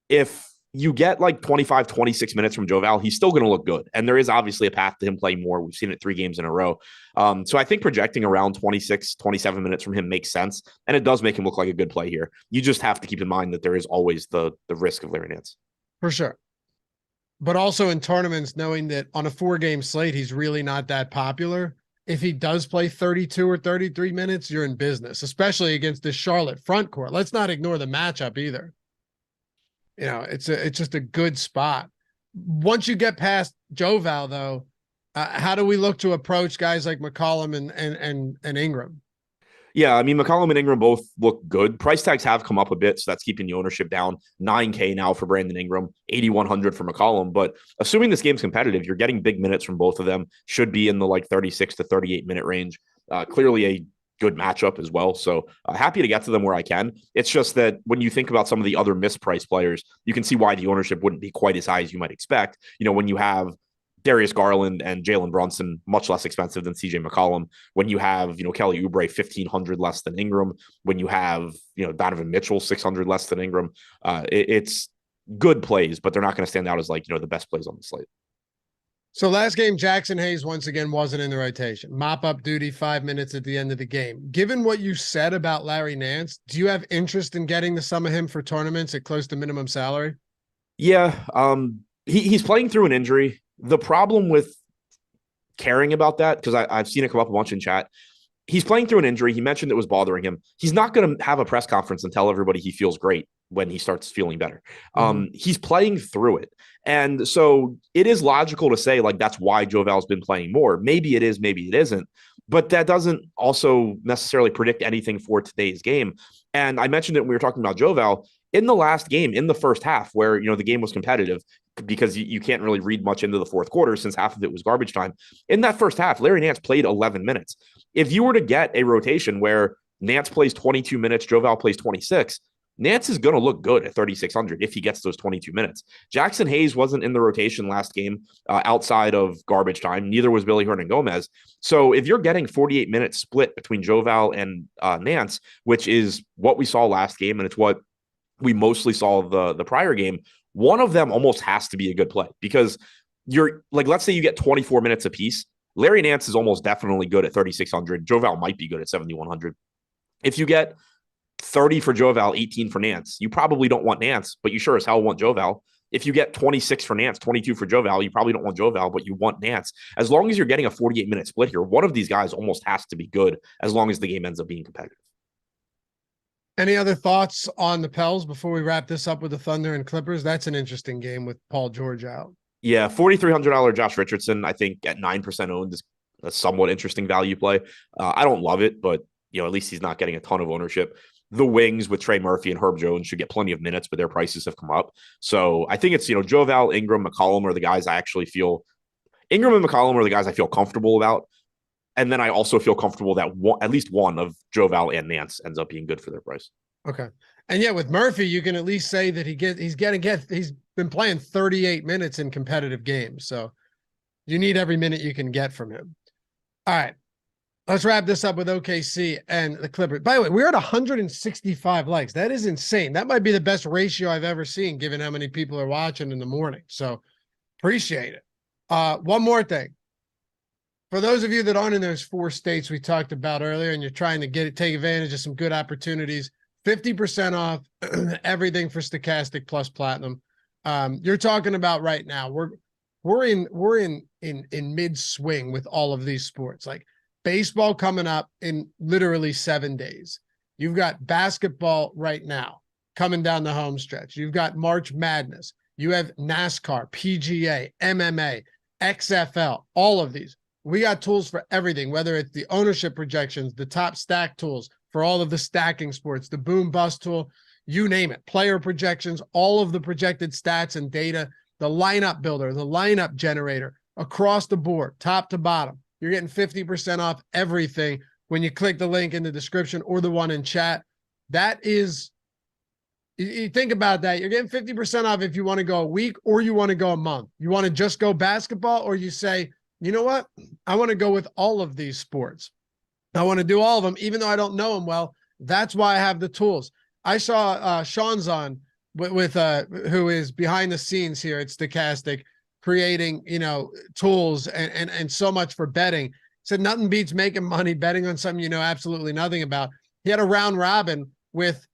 If you get like 25, 26 minutes from Joval, he's still going to look good. And there is obviously a path to him playing more. We've seen it 3 games in a row. So I think projecting around 26, 27 minutes from him makes sense. And it does make him look like a good play here. You just have to keep in mind that there is always the risk of Larry Nance. For sure. But also in tournaments, knowing that on a 4-game slate, he's really not that popular. If he does play 32 or 33 minutes, you're in business, especially against the Charlotte front court. Let's not ignore the matchup either. It's just a good spot. Once you get past Joval, though, how do we look to approach guys like McCollum and Ingram? Yeah, I mean, McCollum and Ingram both look good. Price tags have come up a bit, so that's keeping the ownership down. 9K now for Brandon Ingram, 8,100 for McCollum. But assuming this game's competitive, you're getting big minutes from both of them. Should be in the 36 to 38 minute range. Clearly a good matchup as well. So happy to get to them where I can. It's just that when you think about some of the other mispriced players, you can see why the ownership wouldn't be quite as high as you might expect. When you have Darius Garland and Jalen Brunson, much less expensive than CJ McCollum. When you have, Kelly Oubre, 1,500 less than Ingram. When you have, Donovan Mitchell, 600 less than Ingram. It's good plays, but they're not going to stand out as the best plays on the slate. So last game, Jackson Hayes once again wasn't in the rotation. Mop-up duty, 5 minutes at the end of the game. Given what you said about Larry Nance, do you have interest in getting some of him for tournaments at close to minimum salary? Yeah, he's playing through an injury. The problem with caring about that, because I've seen it come up a bunch in chat, he's playing through an injury. He mentioned it was bothering him. He's not going to have a press conference and tell everybody he feels great when he starts feeling better. He's playing through it. And so it is logical to say, that's why Joval's been playing more. Maybe it is, maybe it isn't. But that doesn't also necessarily predict anything for today's game. And I mentioned it when we were talking about Joval. In the last game, in the first half, where the game was competitive, because you can't really read much into the fourth quarter since half of it was garbage time. In that first half, Larry Nance played 11 minutes. If you were to get a rotation where Nance plays 22 minutes, Joval plays 26, Nance is going to look good at 3,600 if he gets those 22 minutes. Jackson Hayes wasn't in the rotation last game outside of garbage time. Neither was Billy Hernangomez. So if you're getting 48 minutes split between Joval and Nance, which is what we saw last game, and it's what we mostly saw the prior game, one of them almost has to be a good play because you're like, let's say you get 24 minutes apiece. Larry Nance is almost definitely good at 3,600. Joval might be good at 7,100. If you get 30 for Joval, 18 for Nance, you probably don't want Nance, but you sure as hell want Joval. If you get 26 for Nance, 22 for Joval, you probably don't want Joval, but you want Nance. As long as you're getting a 48-minute split here, one of these guys almost has to be good as long as the game ends up being competitive. Any other thoughts on the Pels before we wrap this up with the Thunder and Clippers? That's an interesting game with Paul George out. Yeah, $4,300 Josh Richardson, I think at 9% owned is a somewhat interesting value play. I don't love it, but at least he's not getting a ton of ownership. The wings with Trey Murphy and Herb Jones should get plenty of minutes, but their prices have come up. So I think it's, Joval, Ingram, McCollum are the guys I actually feel Ingram and McCollum are the guys I feel comfortable about. And then I also feel comfortable that at least one of Joval and Nance ends up being good for their price. Okay. And yeah, with Murphy, you can at least say that he's been playing 38 minutes in competitive games. So you need every minute you can get from him. All right. Let's wrap this up with OKC and the Clippers. By the way, we're at 165 likes. That is insane. That might be the best ratio I've ever seen, given how many people are watching in the morning. So appreciate it. One more thing. For those of you that aren't in those 4 states we talked about earlier, and you're trying to take advantage of some good opportunities, 50% off everything for Stochastic plus Platinum. You're talking about right now. We're in mid swing with all of these sports. Like baseball coming up in literally 7 days. You've got basketball right now coming down the home stretch. You've got March Madness. You have NASCAR, PGA, MMA, XFL, all of these. We got tools for everything, whether it's the ownership projections, the top stack tools for all of the stacking sports, the boom bust tool, you name it, player projections, all of the projected stats and data, the lineup builder, the lineup generator, across the board, top to bottom. You're getting 50% off everything when you click the link in the description or the one in chat. That is, you think about that. You're getting 50% off if you want to go a week or you want to go a month. You want to just go basketball, or you say, you know what? I want to go with all of these sports. I want to do all of them, even though I don't know them well. That's why I have the tools. I saw Sean's on with who is behind the scenes here at Stochastic, creating, tools and so much for betting. Said nothing beats making money betting on something you know absolutely nothing about. He had a round robin with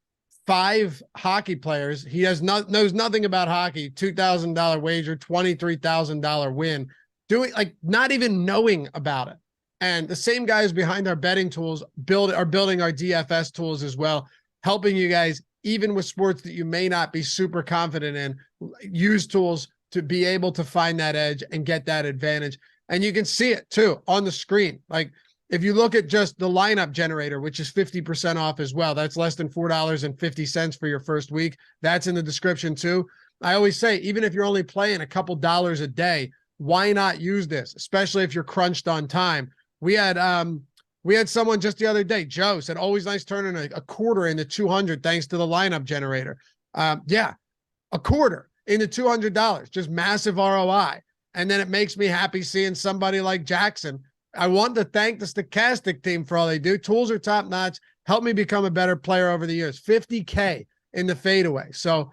5 hockey players. He knows nothing about hockey. $2,000 wager, $23,000 win. Doing not even knowing about it. And the same guys behind our betting tools are building our DFS tools as well, helping you guys, even with sports that you may not be super confident in, use tools to be able to find that edge and get that advantage. And you can see it too on the screen. Like if you look at just the lineup generator, which is 50% off as well, that's less than $4.50 for your first week. That's in the description too. I always say, even if you're only playing a couple dollars a day, why not use this? Especially if you're crunched on time. We had someone just the other day, Joe, said, always nice turning a quarter into 200 thanks to the lineup generator. Yeah, a quarter into $200, just massive ROI. And then it makes me happy seeing somebody like Jackson. I want to thank the Stochastic team for all they do. Tools are top notch. Help me become a better player over the years. 50K in the fadeaway. So,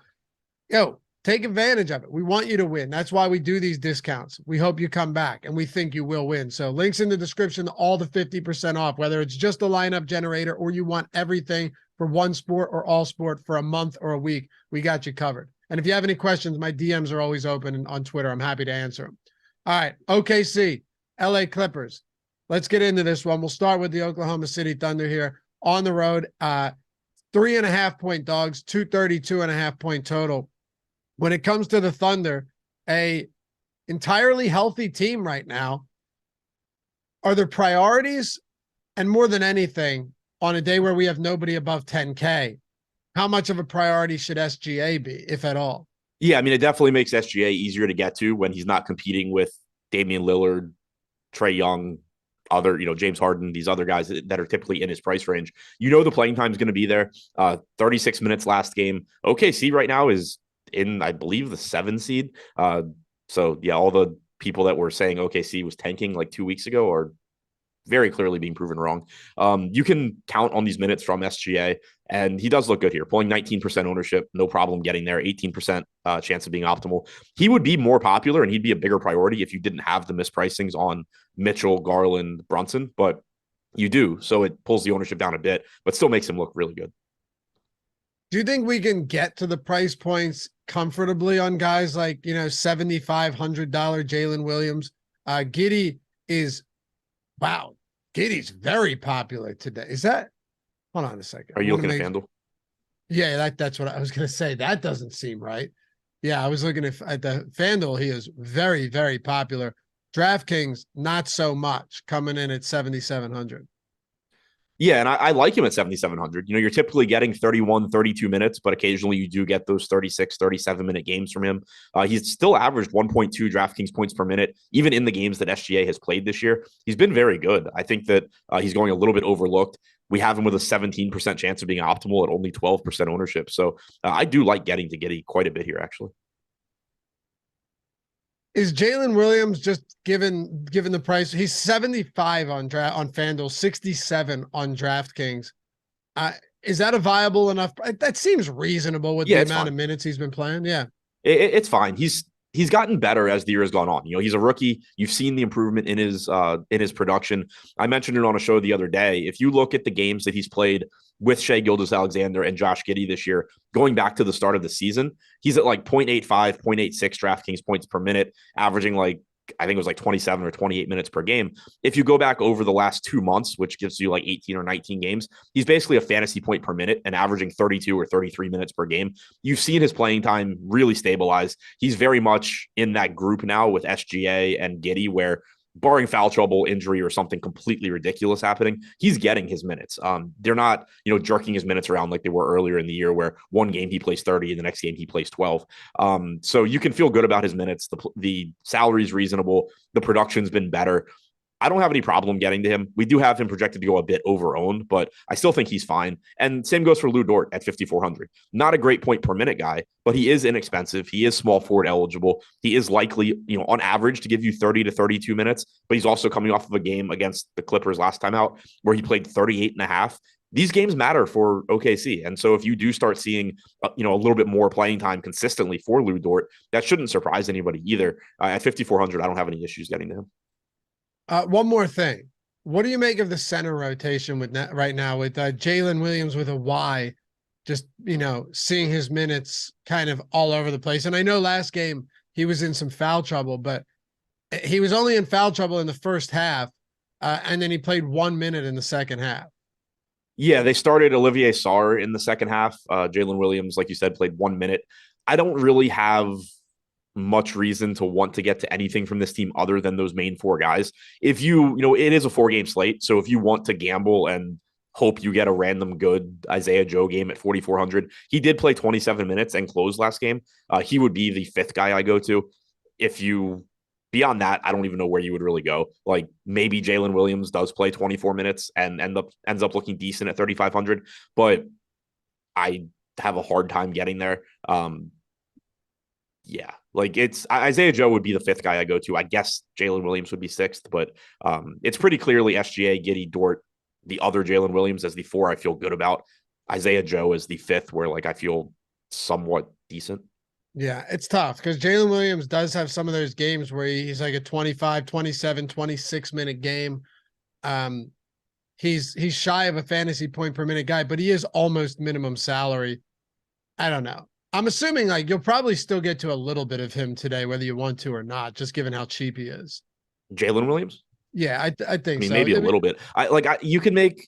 take advantage of it. We want you to win. That's why we do these discounts. We hope you come back, and we think you will win. So links in the description to all the 50% off, whether it's just the lineup generator or you want everything for one sport or all sport for a month or a week, we got you covered. And if you have any questions, my DMs are always open on Twitter. I'm happy to answer them. All right, OKC, LA Clippers. Let's get into this one. We'll start with the Oklahoma City Thunder here on the road. 3.5 point dogs, 232.5 point total. When it comes to the Thunder, a entirely healthy team right now, are there priorities? And more than anything, on a day where we have nobody above 10K, how much of a priority should SGA be, if at all? Yeah, I mean, it definitely makes SGA easier to get to when he's not competing with Damian Lillard, Trae Young, other, James Harden, these other guys that are typically in his price range. The playing time is going to be there. 36 minutes last game. OKC right now is in, I believe, the 7 seed. So yeah, all the people that were saying OKC was tanking like 2 weeks ago are very clearly being proven wrong. You can count on these minutes from SGA, and he does look good here, pulling 19% ownership, no problem getting there, 18% chance of being optimal. He would be more popular and he'd be a bigger priority if you didn't have the mispricings on Mitchell, Garland, Brunson, but you do. So it pulls the ownership down a bit, but still makes him look really good. Do you think we can get to the price points comfortably on guys like, $7,500 Jalen Williams? Giddey is, wow, Giddey's very popular today. Is that, hold on a second. Are you looking at FanDuel? Yeah, that's what I was going to say. That doesn't seem right. Yeah, I was looking at the FanDuel. He is very, very popular. DraftKings, not so much, coming in at 7,700. Yeah, and I like him at 7,700. You're typically getting 31, 32 minutes, but occasionally you do get those 36, 37-minute games from him. He's still averaged 1.2 DraftKings points per minute, even in the games that SGA has played this year. He's been very good. I think that he's going a little bit overlooked. We have him with a 17% chance of being optimal at only 12% ownership. So I do like getting to Giddey quite a bit here, actually. Is Jalen Williams just given the price? He's 75 on FanDuel, 67 on DraftKings. Is that a viable enough? That seems reasonable with the amount of minutes he's been playing. Yeah, it's fine. He's gotten better as the year has gone on. He's a rookie. You've seen the improvement in his production. I mentioned it on a show the other day. If you look at the games that he's played with Shai Gilgeous-Alexander and Josh Giddey this year, going back to the start of the season, he's at like 0.85, 0.86 DraftKings points per minute, averaging I think it was like 27 or 28 minutes per game. If you go back over the last 2 months, which gives you like 18 or 19 games, he's basically a fantasy point per minute and averaging 32 or 33 minutes per game. You've seen his playing time really stabilize. He's very much in that group now with SGA and Giddey, where barring foul trouble, injury, or something completely ridiculous happening, he's getting his minutes. They're not, jerking his minutes around like they were earlier in the year, where one game he plays 30 and the next game he plays 12. So you can feel good about his minutes. The salary's reasonable. The production's been better. I don't have any problem getting to him. We do have him projected to go a bit over-owned, but I still think he's fine. And same goes for Lou Dort at 5,400. Not a great point per minute guy, but he is inexpensive. He is small forward eligible. He is likely, on average to give you 30 to 32 minutes, but he's also coming off of a game against the Clippers last time out where he played 38 and a half. These games matter for OKC. And so if you do start seeing, a little bit more playing time consistently for Lou Dort, that shouldn't surprise anybody either. At 5,400, I don't have any issues getting to him. One more thing. What do you make of the center rotation right now with Jalen Williams with a Y, just, seeing his minutes kind of all over the place? And I know last game he was in some foul trouble, but he was only in foul trouble in the first half, and then he played 1 minute in the second half. Yeah, they started Olivier Sarr in the second half. Jalen Williams, like you said, played 1 minute. I don't really have much reason to want to get to anything from this team other than those main 4 guys. If it is a 4-game slate. So if you want to gamble and hope you get a random good Isaiah Joe game at 4,400, he did play 27 minutes and close last game. He would be the 5th guy I go to. If you beyond that, I don't even know where you would really go. Like maybe Jalen Williams does play 24 minutes and ends up looking decent at 3,500, but I have a hard time getting there. Yeah, like it's Isaiah Joe would be the 5th guy I go to. I guess Jalen Williams would be 6th, but it's pretty clearly SGA, Giddey, Dort, the other Jalen Williams as the 4 I feel good about. Isaiah Joe is the 5th where I feel somewhat decent. Yeah, it's tough because Jalen Williams does have some of those games where he's like a 25, 27, 26-minute game. He's shy of a fantasy point per minute guy, but he is almost minimum salary. I don't know. I'm assuming you'll probably still get to a little bit of him today, whether you want to or not, just given how cheap he is. Jalen Williams? Yeah, I think so. Maybe a little bit. You can make,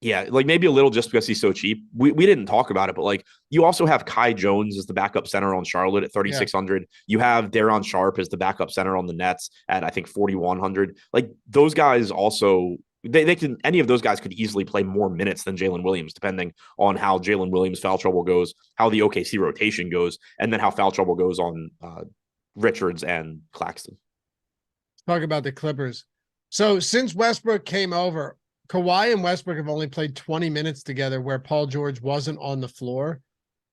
maybe a little just because he's so cheap. We didn't talk about it, but you also have Kai Jones as the backup center on Charlotte at 3,600. Yeah. You have Daron Sharp as the backup center on the Nets at, I think, 4,100. Those guys also, they can, any of those guys could easily play more minutes than Jalen Williams, depending on how Jalen Williams foul trouble goes, how the OKC rotation goes, and then how foul trouble goes on Richards and Claxton. Talk about the Clippers. So since Westbrook came over, Kawhi and Westbrook have only played 20 minutes together where Paul George wasn't on the floor.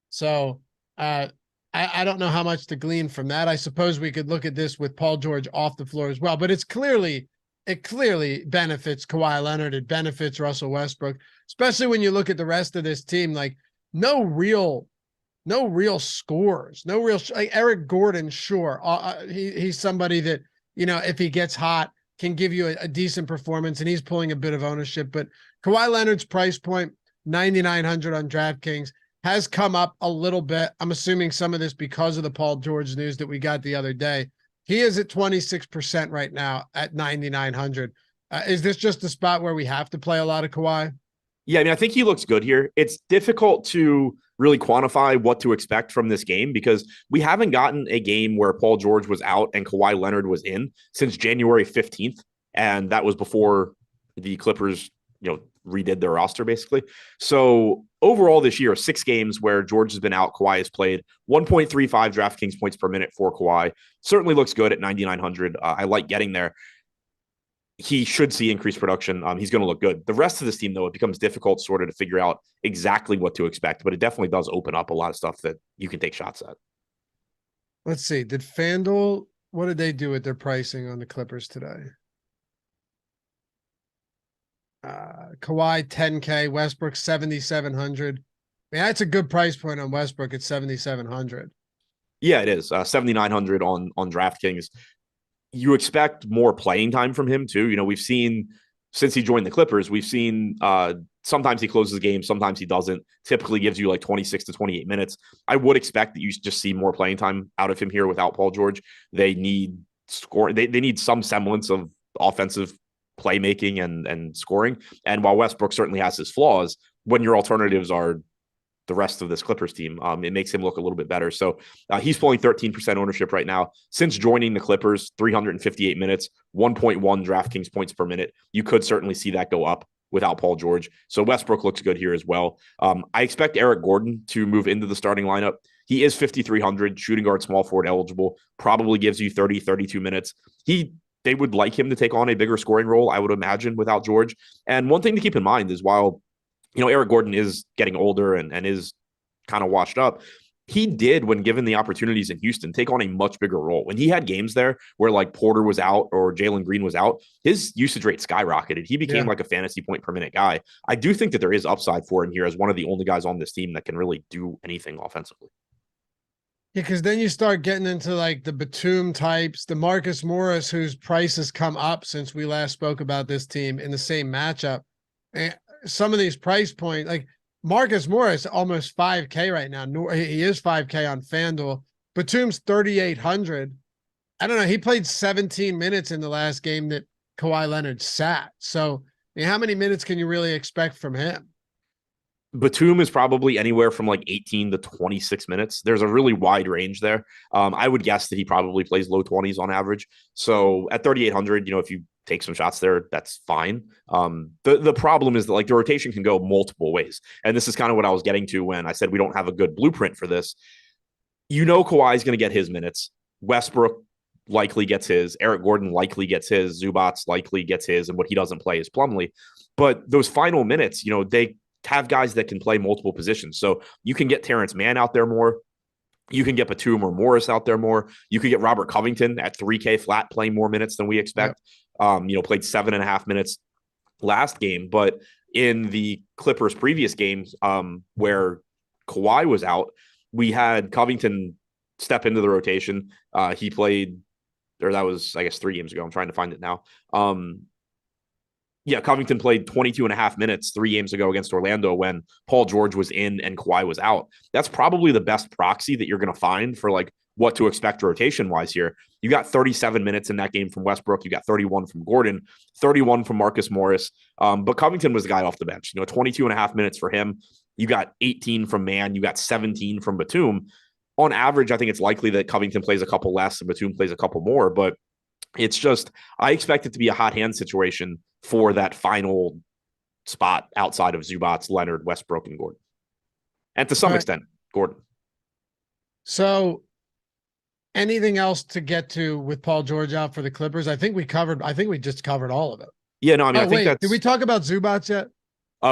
So uh, I don't know how much to glean from that. I suppose we could look at this with Paul George off the floor as well, but it clearly benefits Kawhi Leonard. It benefits Russell Westbrook, especially when you look at the rest of this team. Like no real scores, no real like Eric Gordon. Sure, he's somebody that if he gets hot can give you a decent performance, and he's pulling a bit of ownership. But Kawhi Leonard's price point 9,900 on DraftKings has come up a little bit. I'm assuming some of this because of the Paul George news that we got the other day. He is at 26% right now at 9,900. Is this just a spot where we have to play a lot of Kawhi? Yeah, I mean, I think he looks good here. It's difficult to really quantify what to expect from this game because we haven't gotten a game where Paul George was out and Kawhi Leonard was in since January 15th. And that was before the Clippers, redid their roster basically. So overall this year, 6 games where George has been out, Kawhi has played 1.35 DraftKings points per minute for Kawhi. Certainly looks good at 9,900. I like getting there. He should see increased production. He's going to look good. The rest of this team, though, it becomes difficult sort of to figure out exactly what to expect, but it definitely does open up a lot of stuff that you can take shots at. Let's see. Did FanDuel, what did they do with their pricing on the Clippers today? Kawhi 10K, Westbrook 7,700. I mean, that's a good price point on Westbrook at 7,700. Yeah, it is. 7,900 on DraftKings. You expect more playing time from him too. We've seen since he joined the Clippers, we've seen sometimes he closes the game, sometimes he doesn't. Typically gives you like 26 to 28 minutes. I would expect that you just see more playing time out of him here without Paul George. They need score. They need some semblance of offensive playmaking and scoring. And while Westbrook certainly has his flaws, when your alternatives are the rest of this Clippers team, it makes him look a little bit better. So he's pulling 13% ownership right now. Since joining the Clippers, 358 minutes, 1.1 DraftKings points per minute. You could certainly see that go up without Paul George. So Westbrook looks good here as well. I expect Eric Gordon to move into the starting lineup. He is 5,300, shooting guard, small forward eligible, probably gives you 30, 32 minutes. They would like him to take on a bigger scoring role, I would imagine, without George. And one thing to keep in mind is while Eric Gordon is getting older and is kind of washed up, he did, when given the opportunities in Houston, take on a much bigger role. When he had games there where like Porter was out or Jalen Green was out, his usage rate skyrocketed. He became like a fantasy point per minute guy. I do think that there is upside for him here as one of the only guys on this team that can really do anything offensively. Yeah, because then you start getting into like the Batum types, the Marcus Morris, whose price has come up since we last spoke about this team in the same matchup. And some of these price points, like Marcus Morris, almost 5K right now. He is 5K on FanDuel. Batum's 3,800. I don't know. He played 17 minutes in the last game that Kawhi Leonard sat. So, I mean, how many minutes can you really expect from him? Batum is probably anywhere from like 18 to 26 minutes. There's a really wide range there. I would guess that he probably plays low 20s on average. So at 3,800, if you take some shots there, that's fine. The problem is that like the rotation can go multiple ways. And this is kind of what I was getting to when I said we don't have a good blueprint for this. Kawhi is going to get his minutes. Westbrook likely gets his. Eric Gordon likely gets his. Zubats likely gets his. And what he doesn't play is Plumlee. But those final minutes, they have guys that can play multiple positions. So you can get Terrence Mann out there more. You can get Batum or Morris out there more. You could get Robert Covington at 3K flat playing more minutes than we expect. Yep. Played 7.5 minutes last game. But in the Clippers previous games where Kawhi was out, we had Covington step into the rotation. He played, or that was, I guess, 3 games ago. I'm trying to find it now. Covington played 22.5 minutes 3 games ago against Orlando when Paul George was in and Kawhi was out. That's probably the best proxy that you're going to find for like what to expect rotation wise here. You got 37 minutes in that game from Westbrook. You got 31 from Gordon, 31 from Marcus Morris. But Covington was the guy off the bench. 22.5 minutes for him. You got 18 from Mann. You got 17 from Batum. On average, I think it's likely that Covington plays a couple less and Batum plays a couple more. But it's just, I expect it to be a hot hand situation for that final spot outside of Zubats, Leonard, Westbrook, and Gordon. And to some extent, Gordon. So Anything else to get to with Paul George out for the Clippers? I think we just covered all of it. Yeah, no, I mean, I think wait, that's. did we talk about Zubats yet?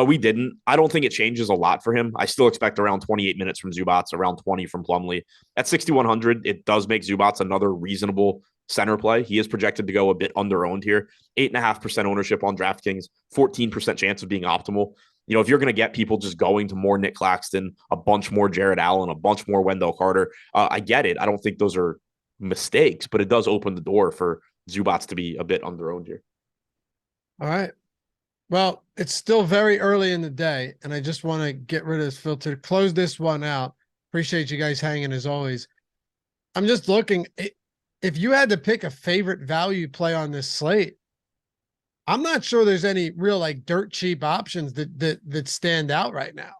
We didn't. I don't think it changes a lot for him. I still expect around 28 minutes from Zubats, around 20 from Plumlee. At 6,100, it does make Zubats another reasonable center play. He is projected to go a bit under-owned here. 8.5% ownership on DraftKings, 14% chance of being optimal. You know, if you're going to get people just going to more Nick Claxton, a bunch more Jared Allen, a bunch more Wendell Carter, I get it. I don't think those are mistakes, but it does open the door for Zubats to be a bit under-owned here. All right. Well, it's still very early in the day, and I just want to get rid of this filter, close this one out. Appreciate you guys hanging as always. I'm just looking. If you had to pick a favorite value play on this slate, I'm not sure there's any real like dirt cheap options that stand out right now.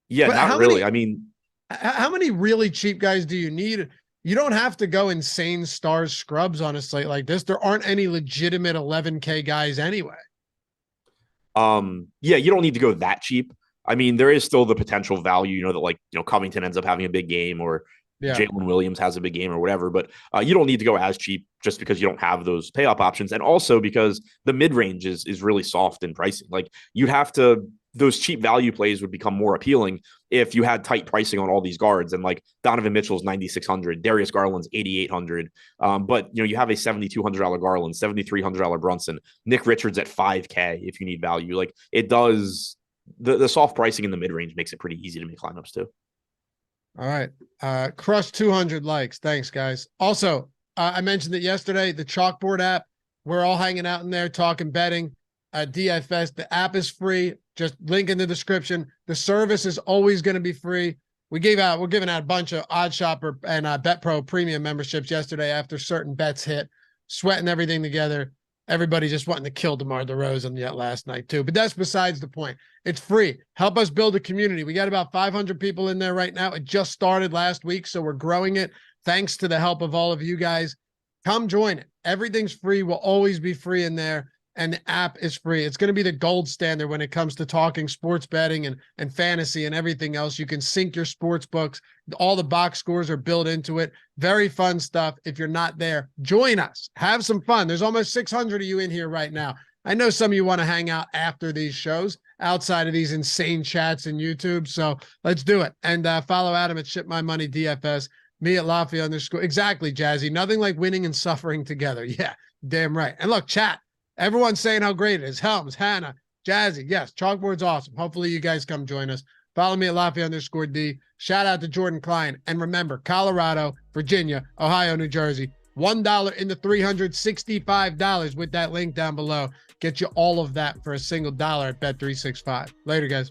Yeah, but not really. I mean, how many really cheap guys do you need? You don't have to go insane stars scrubs on a slate like this. There aren't any legitimate 11K guys anyway. Yeah, you don't need to go that cheap. I mean, there is still the potential value, you know, that like, you know, Covington ends up having a big game or Jalen Williams has a big game or whatever, but you don't need to go as cheap just because you don't have those payoff options. And also because the mid-range is really soft in pricing. Like you'd have to, those cheap value plays would become more appealing if you had tight pricing on all these guards. And like Donovan Mitchell's 9,600, Darius Garland's 8,800. But you know, you have a $7,200 Garland, $7,300 Brunson, Nick Richards at 5K if you need value. Like it does, the soft pricing in the mid-range makes it pretty easy to make lineups too. All right. Crush 200 likes. Thanks, guys. Also, I mentioned it yesterday, the Chalkboard app. We're all hanging out in there talking betting. DFS, the app is free. Just link in the description. The service is always going to be free. We're giving out a bunch of Odd Shopper and Bet Pro premium memberships yesterday after certain bets hit, sweating everything together. Everybody just wanting to kill DeMar DeRozan yet last night too. But that's besides the point. It's free. Help us build a community. We got about 500 people in there right now. It just started last week, so we're growing it. Thanks to the help of all of you guys. Come join it. Everything's free. Will always be free in there. And the app is free. It's going to be the gold standard when it comes to talking sports betting and fantasy and everything else. You can sync your sports books. All the box scores are built into it. Very fun stuff. If you're not there, join us. Have some fun. There's almost 600 of you in here right now. I know some of you want to hang out after these shows outside of these insane chats in YouTube. So let's do it. And follow Adam at Ship My Money DFS. Me at Lafayette _ Exactly, Jazzy. Nothing like winning and suffering together. Yeah, damn right. And look, chat. Everyone's saying how great it is. Helms, Hannah, Jazzy. Yes, Chalkboard's awesome. Hopefully you guys come join us. Follow me at Lafayette _ D. Shout out to Jordan Klein. And remember, Colorado, Virginia, Ohio, New Jersey, $1 into $365 with that link down below. Get you all of that for a single dollar at Bet365. Later, guys.